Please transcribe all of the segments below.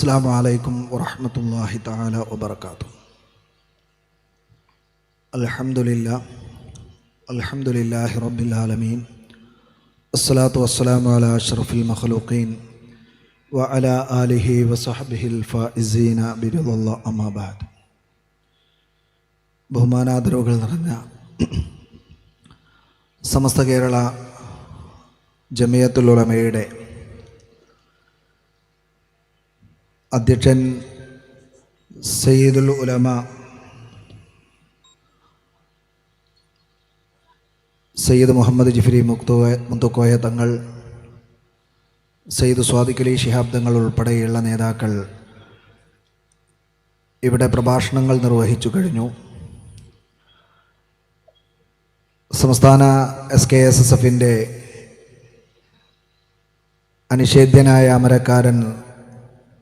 അസ്സലാമു അലൈക്കും വറഹ്മത്തുള്ളാഹി തആല വബറകാതുഹു. അൽഹംദുലില്ലാഹി റബ്ബിൽ ആലമീൻ. അസ്സലാത്തു വസ്സലാമു അലാ അഷ്റഫിൽ മഖ്ലൂഖീൻ വഅലാ ആലിഹി വസഹ്ബിഹിൽ ഫായിസീന ബിറിദല്ലാഹി അമ്മാ ബഅദ്. ബഹുമാനാദരവുകൾ നിറഞ്ഞ സമസ്ത കേരള ജമിയത്തുൽ ഉലമയുടെ അധ്യക്ഷൻ സയ്യിദുൽ ഉലമ സയ്യിദ് മുഹമ്മദ് ജിഫ്രി മുത്തുക്കോയ തങ്ങൾ, സയ്യിദ് സ്വാദിഖ് അലി ശിഹാബ് തങ്ങൾ ഉൾപ്പെടെയുള്ള നേതാക്കൾ ഇവിടെ പ്രഭാഷണങ്ങൾ നിർവഹിച്ചു കഴിഞ്ഞു. സംസ്ഥാന SKSSFൻ്റെ അനിഷേധ്യനായ അമരക്കാരൻ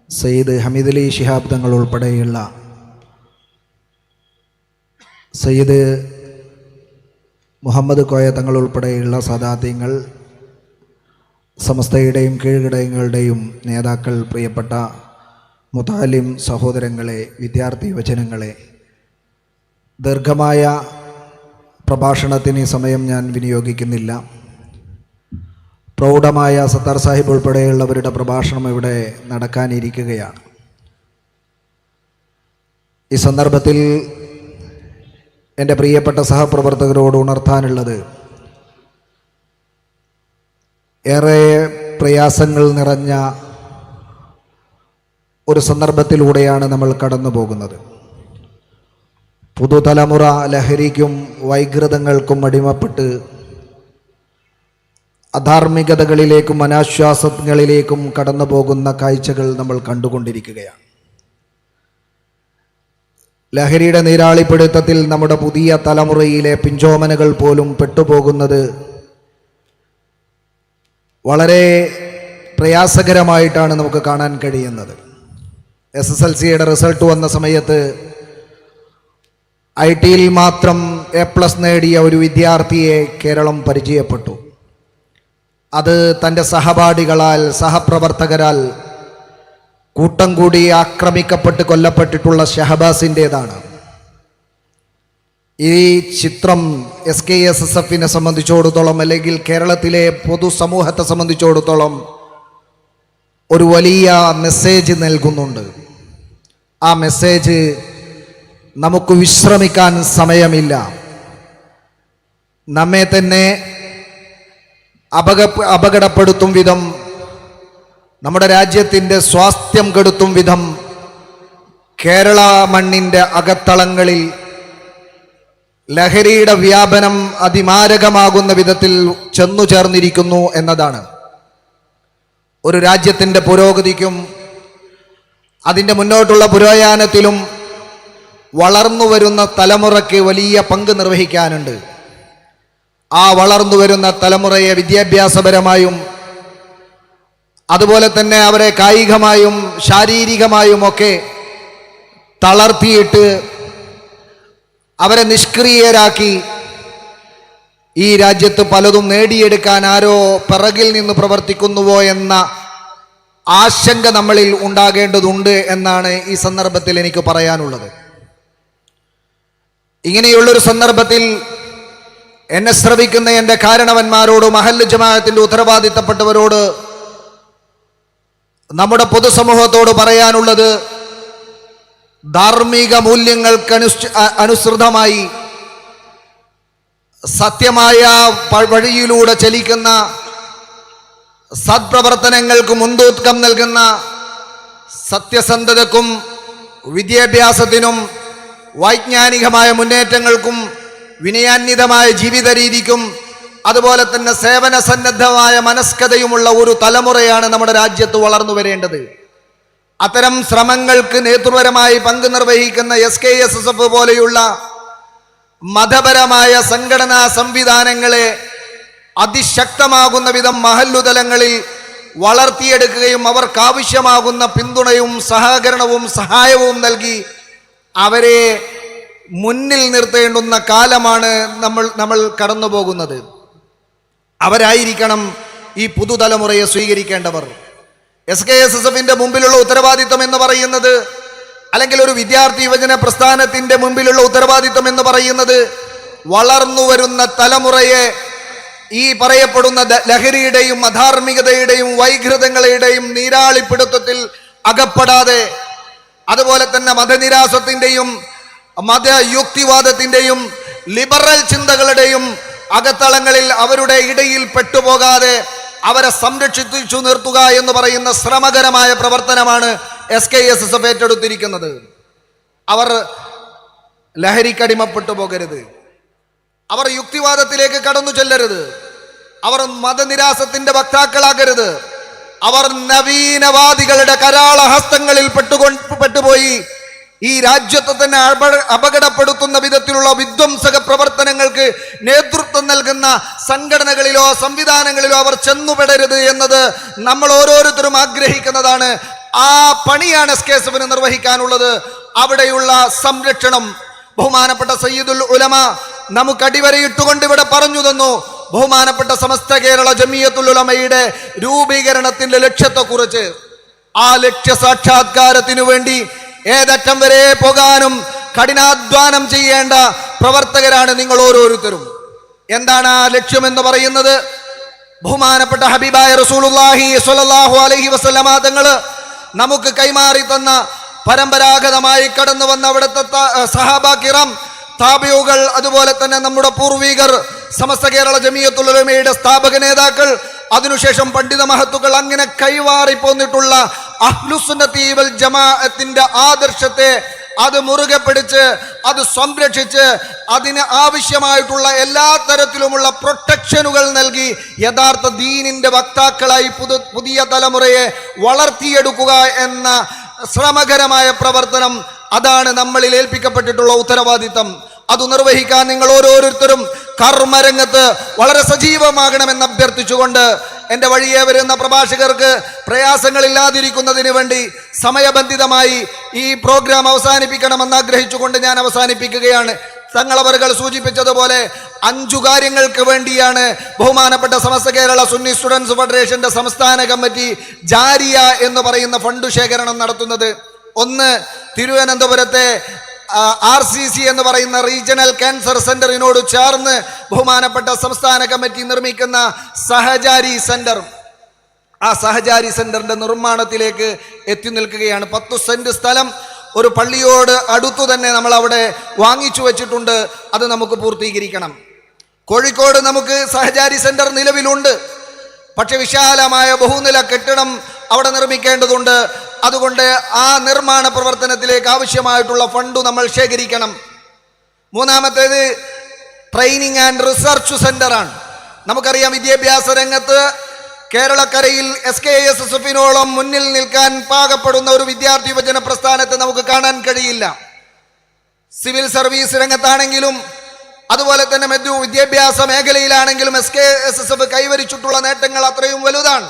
സയ്യിദ് ഹമീദ് അലി ശിഹാബ് തങ്ങൾ ഉൾപ്പെടെയുള്ള സയ്യിദ് മുഹമ്മദ് കോയ തങ്ങൾ ഉൾപ്പെടെയുള്ള സദാത്യങ്ങൾ, സമസ്തയുടെയും കീഴ്ഘടകങ്ങളുടെയും നേതാക്കൾ, പ്രിയപ്പെട്ട മുതഅല്ലിം സഹോദരങ്ങളെ, വിദ്യാർത്ഥി യുവജനങ്ങളെ, ദീർഘമായ പ്രഭാഷണത്തിന് സമയം ഞാൻ വിനിയോഗിക്കുന്നില്ല. പ്രൗഢമായ സത്താർ സാഹിബ് ഉൾപ്പെടെയുള്ളവരുടെ പ്രഭാഷണം ഇവിടെ നടക്കാനിരിക്കുകയാണ്. ഈ സന്ദർഭത്തിൽ എൻ്റെ പ്രിയപ്പെട്ട സഹപ്രവർത്തകരോട് ഉണർത്താനുള്ളത്, ഏറെ പ്രയാസങ്ങൾ നിറഞ്ഞ ഒരു സന്ദർഭത്തിലൂടെയാണ് നമ്മൾ കടന്നു പോകുന്നത്. പുതുതലമുറ ലഹരിക്കും വൈകൃതങ്ങൾക്കും അടിമപ്പെട്ട് അധാർമികതകളിലേക്കും അനാശ്വാസങ്ങളിലേക്കും കടന്നു പോകുന്ന കാഴ്ചകൾ നമ്മൾ കണ്ടുകൊണ്ടിരിക്കുകയാണ്. ലഹരിയുടെ നീരാളിപ്പിടുത്തത്തിൽ നമ്മുടെ പുതിയ തലമുറയിലെ പിഞ്ചോമനകൾ പോലും പെട്ടുപോകുന്നത് വളരെ പ്രയാസകരമായിട്ടാണ് നമുക്ക് കാണാൻ കഴിയുന്നത്. SSLCയുടെ റിസൾട്ട് വന്ന സമയത്ത് IT-യിൽ മാത്രം A+ നേടിയ ഒരു വിദ്യാർത്ഥിയെ കേരളം പരിചയപ്പെട്ടു. അത് തൻ്റെ സഹപാഠികളാൽ, സഹപ്രവർത്തകരാൽ കൂട്ടം കൂടി ആക്രമിക്കപ്പെട്ട് കൊല്ലപ്പെട്ടിട്ടുള്ള ഷഹബാസിൻ്റേതാണ്. ഈ ചിത്രം SKSSFനെ സംബന്ധിച്ചിടത്തോളം, അല്ലെങ്കിൽ കേരളത്തിലെ പൊതുസമൂഹത്തെ സംബന്ധിച്ചിടത്തോളം ഒരു വലിയ മെസ്സേജ് നൽകുന്നുണ്ട്. ആ മെസ്സേജ് നമുക്ക് വിശ്രമിക്കാൻ സമയമില്ല. നമ്മെ തന്നെ അപകടപ്പെടുത്തും വിധം, നമ്മുടെ രാജ്യത്തിൻ്റെ സ്വാസ്ഥ്യം കെടുത്തും വിധം കേരള മണ്ണിൻ്റെ അകത്തളങ്ങളിൽ ലഹരിയുടെ വ്യാപനം അതിമാരകമാകുന്ന വിധത്തിൽ ചെന്നു ചേർന്നിരിക്കുന്നു എന്നതാണ്. ഒരു രാജ്യത്തിൻ്റെ പുരോഗതിക്കും അതിൻ്റെ മുന്നോട്ടുള്ള പുരോഗമനത്തിലും വളർന്നു വരുന്ന തലമുറയ്ക്ക് വലിയ പങ്ക് നിർവഹിക്കാനുണ്ട്. ആ വളർന്നു വരുന്ന തലമുറയെ വിദ്യാഭ്യാസപരമായും അതുപോലെ തന്നെ അവരെ കായികമായും ശാരീരികമായും ഒക്കെ തളർത്തിയിട്ട് അവരെ നിഷ്ക്രിയരാക്കി ഈ രാജ്യത്ത് പലതും നേടിയെടുക്കാൻ ആരോ പിറകിൽ നിന്ന് പ്രവർത്തിക്കുന്നുവോ എന്ന ആശങ്ക നമ്മളിൽ ഉണ്ടാകേണ്ടതുണ്ട് എന്നാണ് ഈ സന്ദർഭത്തിൽ എനിക്ക് പറയാനുള്ളത്. ഇങ്ങനെയുള്ളൊരു സന്ദർഭത്തിൽ എന്നെ ശ്രവിക്കുന്ന എൻ്റെ കാരണവന്മാരോട്, മഹല്ല് ജമാഅത്തിൻ്റെ ഉത്തരവാദിത്തപ്പെട്ടവരോട്, നമ്മുടെ പൊതുസമൂഹത്തോട് പറയാനുള്ളത്, ധാർമ്മിക മൂല്യങ്ങൾക്ക് അനുസൃതമായി സത്യമായ വഴിയിലൂടെ ചലിക്കുന്ന, സദ്പ്രവർത്തനങ്ങൾക്ക് മുൻതൂക്കം നൽകുന്ന, സത്യസന്ധതക്കും വിദ്യാഭ്യാസത്തിനും വൈജ്ഞാനികമായ മുന്നേറ്റങ്ങൾക്കും വിനയാന്വിതമായ ജീവിത രീതിക്കും അതുപോലെ തന്നെ സേവന സന്നദ്ധമായ മനസ്കതയുമുള്ള ഒരു തലമുറയാണ് നമ്മുടെ രാജ്യത്ത് വളർന്നു വരേണ്ടത്. അത്തരം ശ്രമങ്ങൾക്ക് നേതൃപരമായി പങ്ക് നിർവഹിക്കുന്ന SKSSF പോലെയുള്ള മതപരമായ സംഘടനാ സംവിധാനങ്ങളെ അതിശക്തമാകുന്ന വിധം മഹല്ലുതലങ്ങളിൽ വളർത്തിയെടുക്കുകയും അവർക്കാവശ്യമാകുന്ന പിന്തുണയും സഹകരണവും സഹായവും നൽകി അവരെ മുന്നിൽ നിർത്തേണ്ടുന്ന കാലമാണ് നമ്മൾ കടന്നു പോകുന്നത്. അവരായിരിക്കണം ഈ പുതുതലമുറയെ സ്വീകരിക്കേണ്ടവർ. SKSSFന്റെ മുമ്പിലുള്ള ഉത്തരവാദിത്വം എന്ന് പറയുന്നത്, അല്ലെങ്കിൽ ഒരു വിദ്യാർത്ഥി യുവജന പ്രസ്ഥാനത്തിന്റെ മുമ്പിലുള്ള ഉത്തരവാദിത്വം എന്ന് പറയുന്നത്, വളർന്നു വരുന്ന തലമുറയെ ഈ പറയപ്പെടുന്ന ലഹരിയുടെയും അധാർമികതയുടെയും വൈകൃതങ്ങളുടെയും നീരാളിപ്പിടുത്തത്തിൽ അകപ്പെടാതെ, അതുപോലെ തന്നെ മതനിരാസത്തിന്റെയും മതയുക്തിവാദത്തിന്റെയും ലിബറൽ ചിന്തകളുടെയും അകത്തളങ്ങളിൽ അവരുടെ ഇടയിൽ പെട്ടുപോകാതെ അവരെ സംരക്ഷിച്ചു നിർത്തുക എന്ന് പറയുന്ന ശ്രമകരമായ പ്രവർത്തനമാണ് SKSSF ഏറ്റെടുത്തിരിക്കുന്നത്. അവർ ലഹരിക്കടിമപ്പെട്ടു പോകരുത്, അവർ യുക്തിവാദത്തിലേക്ക് കടന്നു ചെല്ലരുത്, അവർ മതനിരാസത്തിന്റെ വക്താക്കളാകരുത്, അവർ നവീനവാദികളുടെ കരാളഹസ്തങ്ങളിൽ പെട്ടുപോയി ഈ രാജ്യത്തെ തന്നെ അപകടപ്പെടുത്തുന്ന വിധത്തിലുള്ള വിധ്വംസക പ്രവർത്തനങ്ങൾക്ക് നേതൃത്വം നൽകുന്ന സംഘടനകളിലോ സംവിധാനങ്ങളിലോ അവർ ചെന്നുപെടരുത് എന്നത് നമ്മൾ ഓരോരുത്തരും ആഗ്രഹിക്കുന്നതാണ്. ആ പണിയാണ് SKSSFന് നിർവഹിക്കാനുള്ളത്. അവിടെയുള്ള സംരക്ഷണം ബഹുമാനപ്പെട്ട സയ്യിദുൽ ഉലമ നമുക്ക് അടിവരയിട്ടുകൊണ്ട് ഇവിടെ പറഞ്ഞു തന്നു. ബഹുമാനപ്പെട്ട സമസ്ത കേരള ജമിയത്തുൽ ഉലമയുടെ രൂപീകരണത്തിന്റെ ലക്ഷ്യത്തെക്കുറിച്ച്, ആ ലക്ഷ്യ സാക്ഷാത്കാരത്തിനു വേണ്ടി ഏതറ്റം വരെ പോകാനും കഠിനാധ്വാനം ചെയ്യേണ്ട പ്രവർത്തകരാണ് നിങ്ങൾ ഓരോരുത്തരും. എന്താണ് ആ ലക്ഷ്യം എന്ന് പറയുന്നത്? ബഹുമാനപ്പെട്ട ഹബീബായ റസൂലുള്ളാഹി സ്വല്ലല്ലാഹു അലൈഹി വസല്ലമ തങ്ങള് നമുക്ക് കൈമാറി തന്ന പരമ്പരാഗതമായി കടന്നു വന്ന അവിടുത്തെ സഹാബ കിറാം, താബിഉകൾ, അതുപോലെ തന്നെ നമ്മുടെ പൂർവികർ, സമസ്ത കേരള ജമിയത്തുൽ ഉലമയുടെ സ്ഥാപക നേതാക്കൾ, അതിനുശേഷം പണ്ഡിത മഹത്തുക്കൾ, അങ്ങനെ കൈമാറി പോന്നിട്ടുള്ള അഹ്ലുസുന്നത്തി വൽ ജമാഅത്തിന്റെ ആദർശത്തെ അത് മുറുകെ പിടിച്ച് അത് സംരക്ഷിച്ച് അതിന് ആവശ്യമായിട്ടുള്ള എല്ലാ തരത്തിലുമുള്ള പ്രൊട്ടക്ഷനുകൾ നൽകി യഥാർത്ഥ ദീനിന്റെ വക്താക്കളായി പുതിയ തലമുറയെ വളർത്തിയെടുക്കുക എന്ന ശ്രമകരമായ പ്രവർത്തനം, അതാണ് നമ്മളിൽ ഏൽപ്പിക്കപ്പെട്ടിട്ടുള്ള ഉത്തരവാദിത്തം. അത് നിർവഹിക്കാൻ നിങ്ങൾ ഓരോരുത്തരും കർമ്മരംഗത്ത് വളരെ സജീവമാകണമെന്ന് അഭ്യർത്ഥിച്ചുകൊണ്ട് എൻ്റെ വഴിയെ വരുന്ന പ്രഭാഷകർക്ക് പ്രയാസങ്ങളില്ലാതിരിക്കുന്നതിന് വേണ്ടി സമയബന്ധിതമായി ഈ പ്രോഗ്രാം അവസാനിപ്പിക്കണമെന്ന് ആഗ്രഹിച്ചുകൊണ്ട് ഞാൻ അവസാനിപ്പിക്കുകയാണ്. തങ്ങളവറുകൾ സൂചിപ്പിച്ചതുപോലെ 5 കാര്യങ്ങൾക്ക് വേണ്ടിയാണ് ബഹുമാനപ്പെട്ട സമസ്ത കേരള സുന്നി സ്റ്റുഡൻസ് ഫെഡറേഷന്റെ സംസ്ഥാന കമ്മിറ്റി ജാരിയ എന്ന് പറയുന്ന ഫണ്ട് ശേഖരണം നടത്തുന്നത്. ഒന്ന്, തിരുവനന്തപുരത്തെ RCC എന്ന് പറയുന്ന റീജിയണൽ ക്യാൻസർ സെന്ററിനോട് ചേർന്ന് ബഹുമാനപ്പെട്ട സംസ്ഥാന കമ്മിറ്റി നിർമ്മിക്കുന്ന സഹചാരി സെന്റർ, ആ സഹചാരി സെന്ററിന്റെ നിർമ്മാണത്തിലേക്ക് എത്തി നിൽക്കുകയാണ്. 10 സെന്റ് സ്ഥലം ഒരു പള്ളിയോട് അടുത്തു തന്നെ നമ്മൾ അവിടെ വാങ്ങിച്ചു വെച്ചിട്ടുണ്ട്. അത് നമുക്ക് പൂർത്തീകരിക്കണം. കോഴിക്കോട് നമുക്ക് സഹചാരി സെന്റർ നിലവിലുണ്ട്, പക്ഷെ വിശാലമായ ബഹുനില കെട്ടിടം അവിടെ നിർമ്മിക്കേണ്ടതുണ്ട്. അതുകൊണ്ട് ആ നിർമ്മാണ പ്രവർത്തനത്തിലേക്ക് ആവശ്യമായിട്ടുള്ള ഫണ്ട് നമ്മൾ ശേഖരിക്കണം. മൂന്നാമത്തേത് ട്രെയിനിങ് ആൻഡ് റിസർച്ച് സെന്ററാണ്. നമുക്കറിയാം, വിദ്യാഭ്യാസ രംഗത്ത് കേരളക്കരയിൽ SKSSFനോളം മുന്നിൽ നിൽക്കാൻ പാകപ്പെടുന്ന ഒരു വിദ്യാർത്ഥി യുവജന പ്രസ്ഥാനത്തെ നമുക്ക് കാണാൻ കഴിയില്ല. സിവിൽ സർവീസ് രംഗത്താണെങ്കിലും അതുപോലെ തന്നെ മറ്റു വിദ്യാഭ്യാസ മേഖലയിലാണെങ്കിലും SKSSF കൈവരിച്ചിട്ടുള്ള നേട്ടങ്ങൾ അത്രയും വലുതാണ്.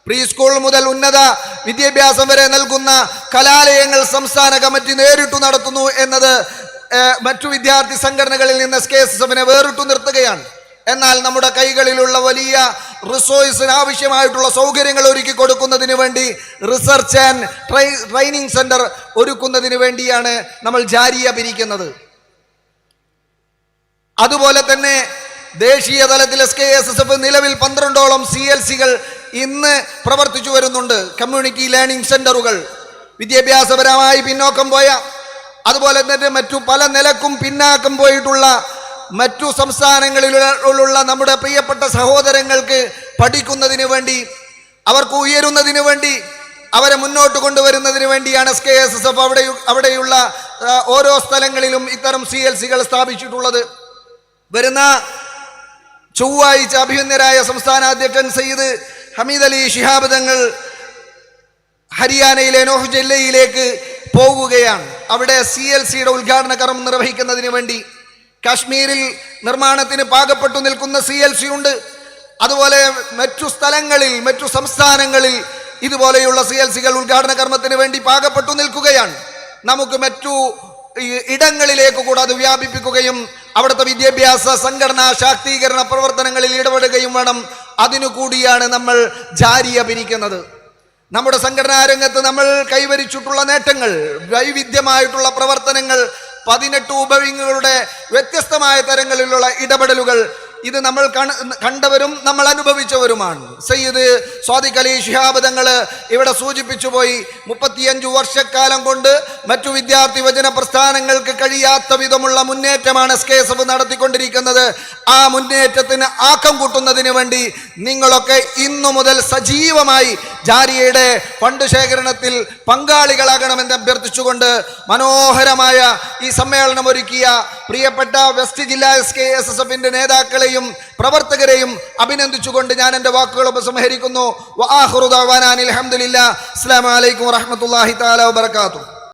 പ്രീ സ്കൂൾ മുതൽ ഉന്നത വിദ്യാഭ്യാസം വരെ നൽകുന്ന കലാലയങ്ങൾ സംസ്ഥാന കമ്മിറ്റി നേരിട്ടു നടത്തുന്നു എന്നത് മറ്റു വിദ്യാർത്ഥി സംഘടനകളിൽ നിന്ന് SKSSFനെ വേറിട്ടു നിർത്തുകയാണ്. എന്നാൽ നമ്മുടെ കൈകളിലുള്ള വലിയ റിസോഴ്സിന് ആവശ്യമായിട്ടുള്ള സൗകര്യങ്ങൾ ഒരുക്കി കൊടുക്കുന്നതിന് വേണ്ടി റിസർച്ച് ആൻഡ് ട്രെയിനിങ് സെന്റർ ഒരുക്കുന്നതിന് വേണ്ടിയാണ് നമ്മൾ ജാരിയ പിരിക്കുന്നത്. അതുപോലെ തന്നെ ദേശീയ തലത്തിൽ SKSSF നിലവിൽ 12ഓളം CLCകൾ ഇന്ന് പ്രവർത്തിച്ചു വരുന്നുണ്ട്. കമ്മ്യൂണിറ്റി ലേണിംഗ് സെന്ററുകൾ, വിദ്യാഭ്യാസപരമായി പിന്നോക്കം പോയ, അതുപോലെ തന്നെ മറ്റു പല നിലക്കും പിന്നാക്കം പോയിട്ടുള്ള മറ്റു സംസ്ഥാനങ്ങളിലുള്ള നമ്മുടെ പ്രിയപ്പെട്ട സഹോദരങ്ങൾക്ക് പഠിക്കുന്നതിന് വേണ്ടി, അവർക്ക് ഉയരുന്നതിന് വേണ്ടി, അവരെ മുന്നോട്ട് കൊണ്ടുവരുന്നതിന് വേണ്ടിയാണ് SKSSF അവിടെയുള്ള ഓരോ സ്ഥലങ്ങളിലും ഇത്തരം CLCകൾ സ്ഥാപിച്ചിട്ടുള്ളത്. വരുന്ന ചൊവ്വാഴ്ച അഭിനന്ദരായ സംസ്ഥാന അധ്യക്ഷൻ സയ്യിദ് ഹമീദ് അലി ശിഹാബ് തങ്ങൾ ഹരിയാനയിലെ നോഹ് ജില്ലയിലേക്ക് പോകുകയാണ്. അവിടെ CLCയുടെ ഉദ്ഘാടന കർമ്മം നിർവഹിക്കുന്നതിന് വേണ്ടി. കാശ്മീരിൽ നിർമ്മാണത്തിന് പാകപ്പെട്ടു നിൽക്കുന്ന CLC ഉണ്ട്. അതുപോലെ മറ്റു സ്ഥലങ്ങളിൽ, മറ്റു സംസ്ഥാനങ്ങളിൽ ഇതുപോലെയുള്ള CLCകൾ ഉദ്ഘാടന കർമ്മത്തിന് വേണ്ടി പാകപ്പെട്ടു നിൽക്കുകയാണ്. നമുക്ക് മറ്റു ഇടങ്ങളിലേക്ക് കൂടെ അത് വ്യാപിപ്പിക്കുകയും അവിടുത്തെ വിദ്യാഭ്യാസ സംഘടനാ ശാക്തീകരണ പ്രവർത്തനങ്ങളിൽ ഇടപെടുകയും വേണം. അതിനു കൂടിയാണ് നമ്മൾ ജാരിയ പിരിക്കുന്നത്. നമ്മുടെ സംഘടനാ രംഗത്ത് നമ്മൾ കൈവരിച്ചിട്ടുള്ള നേട്ടങ്ങൾ, വൈവിധ്യമായിട്ടുള്ള പ്രവർത്തനങ്ങൾ, 18 ഉപവിങ്ങുകളുടെ വ്യത്യസ്തമായ തരങ്ങളിലുള്ള ഇടപെടലുകൾ, ഇത് നമ്മൾ കണ്ടവരും നമ്മൾ അനുഭവിച്ചവരുമാണ്. സയ്യിദ് സ്വാദിഖ് അലി ശിഹാബ് തങ്ങൾ ഇവിടെ സൂചിപ്പിച്ചു പോയി, 35 വർഷക്കാലം കൊണ്ട് മറ്റു വിദ്യാർത്ഥി വചന പ്രസ്ഥാനങ്ങൾക്ക് കഴിയാത്ത വിധമുള്ള മുന്നേറ്റമാണ് SKSF നടത്തിക്കൊണ്ടിരിക്കുന്നത്. ആ മുന്നേറ്റത്തിന് ആക്കം കൂട്ടുന്നതിന് വേണ്ടി നിങ്ങളൊക്കെ ഇന്നു മുതൽ സജീവമായി ജാരിയയുടെ ഫണ്ട് ശേഖരണത്തിൽ പങ്കാളികളാകണമെന്ന് അഭ്യർത്ഥിച്ചുകൊണ്ട് മനോഹരമായ ഈ സമ്മേളനം ഒരുക്കിയ പ്രിയപ്പെട്ട വെസ്റ്റ് ജില്ലാ SKSSFന്റെ നേതാക്കളെയും പ്രവർത്തകരെയും അഭിനന്ദിച്ചുകൊണ്ട് ഞാൻ എൻ്റെ വാക്കുകൾ ഉപസംഹരിക്കുന്നു. വആഖിറു ദഅവാനാ അൽഹംദുലില്ലാഹ്. അസ്സലാമു അലൈക്കും വറഹ്മത്തുള്ളാഹി തആല വബറകാതുഹു.